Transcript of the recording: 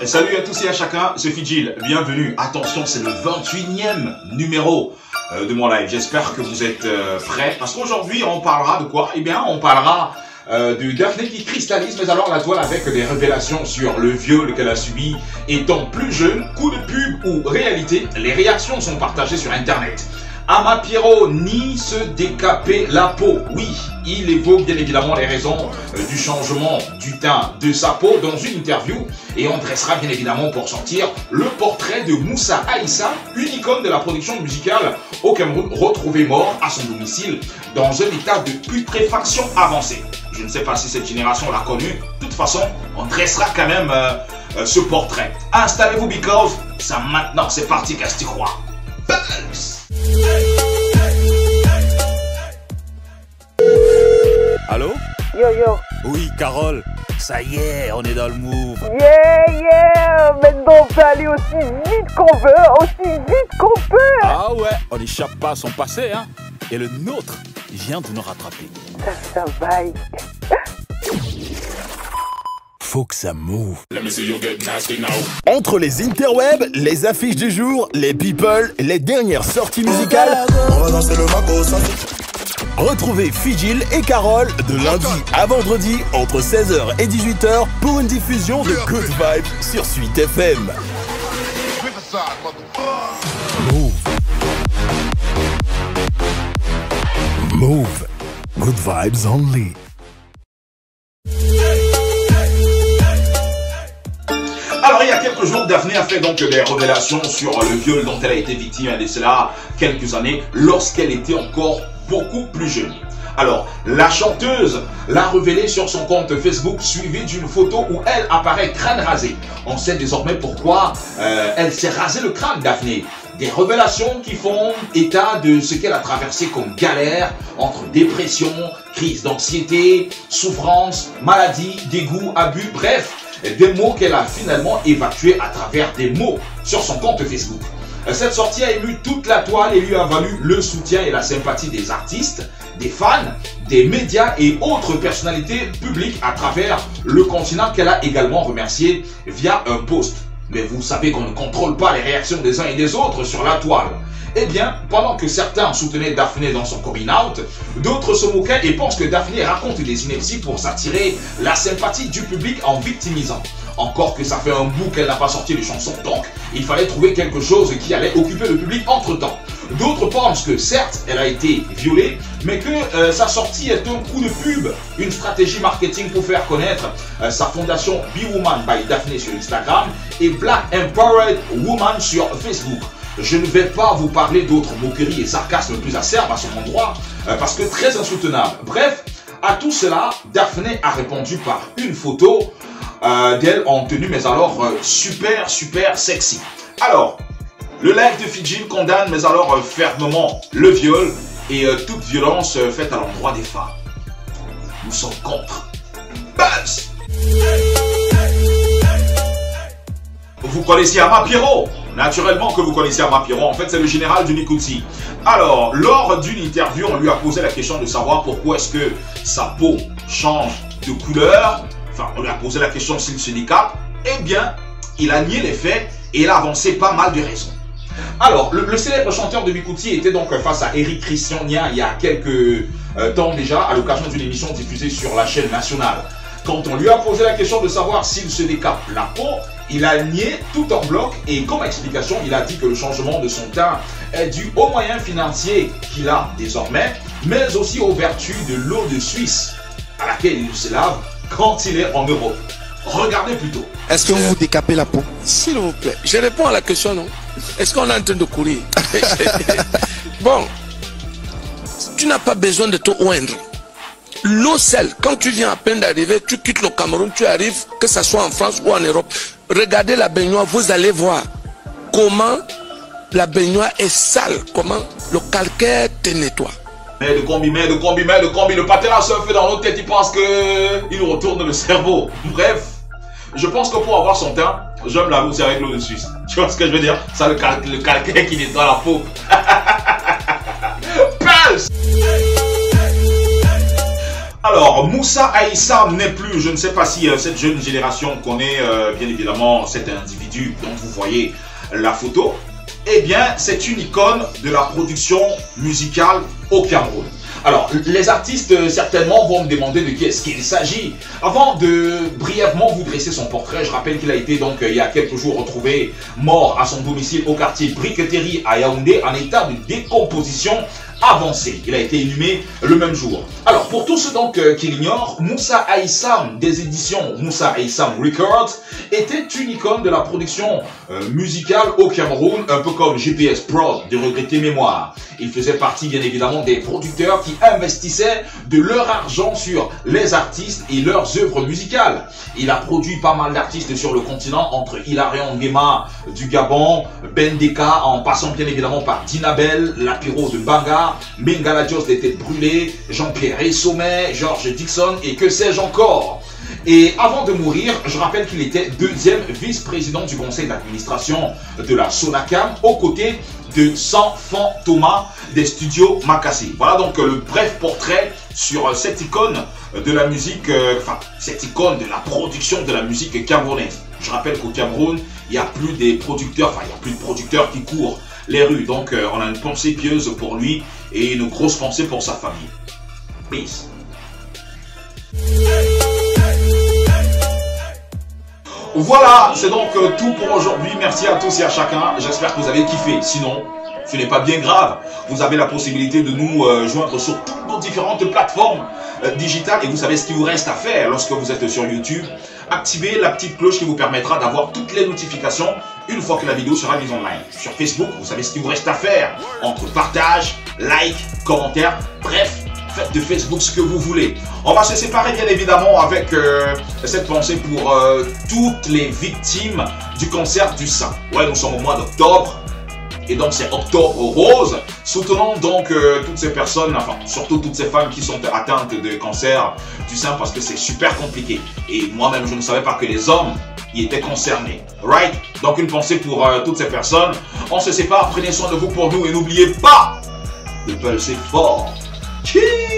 Salut à tous et à chacun, c'est Fidjil, bienvenue. Attention, c'est le 28e numéro de mon live. J'espère que vous êtes prêts, parce qu'aujourd'hui on parlera de quoi? Eh bien, on parlera de Daphné qui cristallise, mais alors la toile avec des révélations sur le viol qu'elle a subi étant plus jeune. Coup de pub ou réalité, les réactions sont partagées sur internet. Ama Pierrot nie se décaper la peau. Oui, il évoque bien évidemment les raisons du changement du teint de sa peau dans une interview, et on dressera bien évidemment pour sortir le portrait de Moussa Aïssa, une icône de la production musicale au Cameroun, retrouvé mort à son domicile dans un état de putréfaction avancée. Je ne sais pas si cette génération l'a connu. De toute façon, on dressera quand même ce portrait. Installez-vous because ça maintenant c'est parti, qu'est-ce que tu crois? Allô? Yo yo. Oui, Carole. Ça y est, on est dans le move. Yeah. Maintenant on peut aller aussi vite qu'on peut, Ah ouais, on n'échappe pas à son passé, hein. Et le nôtre vient de nous rattraper. Ça vaille. Faut que ça move. Entre les interwebs, les affiches du jour, les people, les dernières sorties musicales, on va danser le maco, ça. Retrouvez Fidjil et Carole de lundi à vendredi entre 16h et 18h pour une diffusion de Good Vibes sur Suite FM. Move. Move. Good Vibes only. Alors, il y a quelques jours, Daphné a fait donc des révélations sur le viol dont elle a été victime il y a de cela quelques années, lorsqu'elle était encore beaucoup plus jeune. Alors, la chanteuse l'a révélé sur son compte Facebook, suivi d'une photo où elle apparaît crâne rasé. On sait désormais pourquoi elle s'est rasé le crâne, Daphné. Des révélations qui font état de ce qu'elle a traversé comme galère entre dépression, crise d'anxiété, souffrance, maladie, dégoût, abus, bref, des mots qu'elle a finalement évacués à travers des mots sur son compte Facebook. Cette sortie a ému toute la toile et lui a valu le soutien et la sympathie des artistes, des fans, des médias et autres personnalités publiques à travers le continent, qu'elle a également remercié via un post. Mais vous savez qu'on ne contrôle pas les réactions des uns et des autres sur la toile. Eh bien, pendant que certains soutenaient Daphné dans son coming out, d'autres se moquaient et pensent que Daphné raconte des inepties pour s'attirer la sympathie du public en victimisant. Encore que ça fait un bout qu'elle n'a pas sorti de chansons, donc il fallait trouver quelque chose qui allait occuper le public entre-temps. D'autres pensent que certes, elle a été violée, mais que sa sortie est un coup de pub, une stratégie marketing pour faire connaître sa fondation Be Woman by Daphné sur Instagram et Black Empowered Woman sur Facebook. Je ne vais pas vous parler d'autres moqueries et sarcasmes plus acerbes à son endroit, parce que très insoutenable. Bref, à tout cela, Daphné a répondu par une photo d'elle en tenue, mais alors super sexy. Alors, le live de Fidjil condamne, mais alors fermement, le viol et toute violence faite à l'endroit des femmes. Nous sommes contre. Buzz! Vous connaissez Ama Pierrot? Naturellement que vous connaissez Ama Pierrot. En fait, c'est le général du Nikouti. Alors, lors d'une interview, on lui a posé la question de savoir pourquoi est-ce que sa peau change de couleur. Enfin, on lui a posé la question s'il se décape. Eh bien, il a nié les faits et il a avancé pas mal de raisons. Alors, le célèbre chanteur de Bikouti était donc face à Eric Christiania il y a quelques temps déjà, à l'occasion d'une émission diffusée sur la chaîne nationale. Quand on lui a posé la question de savoir s'il se décape la peau, il a nié tout en bloc et comme explication, il a dit que le changement de son teint est dû aux moyens financiers qu'il a désormais, mais aussi aux vertus de l'eau de Suisse à laquelle il se lave quand il est en Europe. Regardez plutôt. Est-ce que vous vous décapez la peau? S'il vous plaît, je réponds à la question, non? Est-ce qu'on est en train de courir? Bon, tu n'as pas besoin de te oindre. L'eau seule, quand tu viens à peine d'arriver, tu quittes le Cameroun, tu arrives, que ce soit en France ou en Europe. Regardez la baignoire, vous allez voir comment la baignoire est sale, comment le calcaire te nettoie. Mais de combi, le patin se fait dans notre tête, il pense qu'il retourne le cerveau. Bref, je pense que pour avoir son teint, je me lave aussi avec l'eau de Suisse. Tu vois ce que je veux dire? Ça, le calcaire qui nettoie la peau. Alors, Moussa Aïssam n'est plus, je ne sais pas si cette jeune génération connaît bien évidemment cet individu dont vous voyez la photo. Eh bien, c'est une icône de la production musicale au Cameroun. Alors, les artistes certainement vont me demander de qui est-ce qu'il s'agit. Avant de brièvement vous dresser son portrait, je rappelle qu'il a été donc il y a quelques jours retrouvé mort à son domicile au quartier Briqueterie à Yaoundé en état de décomposition avancée. Il a été inhumé le même jour. Alors, pour tous ceux donc qui l'ignorent, Moussa Aïssam des éditions Moussa Aïssam Records était une icône de la production musicale au Cameroun, un peu comme GPS Prod de regrettée mémoire. Il faisait partie bien évidemment des producteurs qui investissaient de leur argent sur les artistes et leurs œuvres musicales. Il a produit pas mal d'artistes sur le continent, entre Hilarion Nguema du Gabon, Ben Deka, en passant bien évidemment par Dinabel, Lapiro de Banga, Mengala Dios des Têtes Brûlées, Jean-Pierre Sommet, George Dixon et que sais-je encore. Et avant de mourir, je rappelle qu'il était deuxième vice-président du conseil d'administration de la Sonacam aux côtés de Sanfan Thomas des studios Makassi. Voilà donc le bref portrait sur cette icône de la musique, cette icône de la production de la musique camerounaise. Je rappelle qu'au Cameroun, il n'y a plus des producteurs, il n'y a plus de producteurs qui courent les rues. Donc on a une pensée pieuse pour lui et une grosse pensée pour sa famille. Peace. Voilà, c'est donc tout pour aujourd'hui. Merci à tous et à chacun. J'espère que vous avez kiffé. Sinon, ce n'est pas bien grave. Vous avez la possibilité de nous joindre sur toutes nos différentes plateformes digitales. Et vous savez ce qu'il vous reste à faire lorsque vous êtes sur YouTube. Activez la petite cloche qui vous permettra d'avoir toutes les notifications une fois que la vidéo sera mise en ligne. Sur Facebook, vous savez ce qu'il vous reste à faire. Entre partage, like, commentaire, bref. Faites de Facebook ce que vous voulez. On va se séparer bien évidemment avec cette pensée pour toutes les victimes du cancer du sein. Ouais, nous sommes au mois d'octobre. Et donc c'est Octobre Rose. Soutenons donc toutes ces personnes, enfin surtout toutes ces femmes qui sont atteintes de cancer du sein parce que c'est super compliqué. Et moi-même je ne savais pas que les hommes y étaient concernés. Right? Donc une pensée pour toutes ces personnes. On se sépare, prenez soin de vous pour nous et n'oubliez pas de pulser fort. Cheers!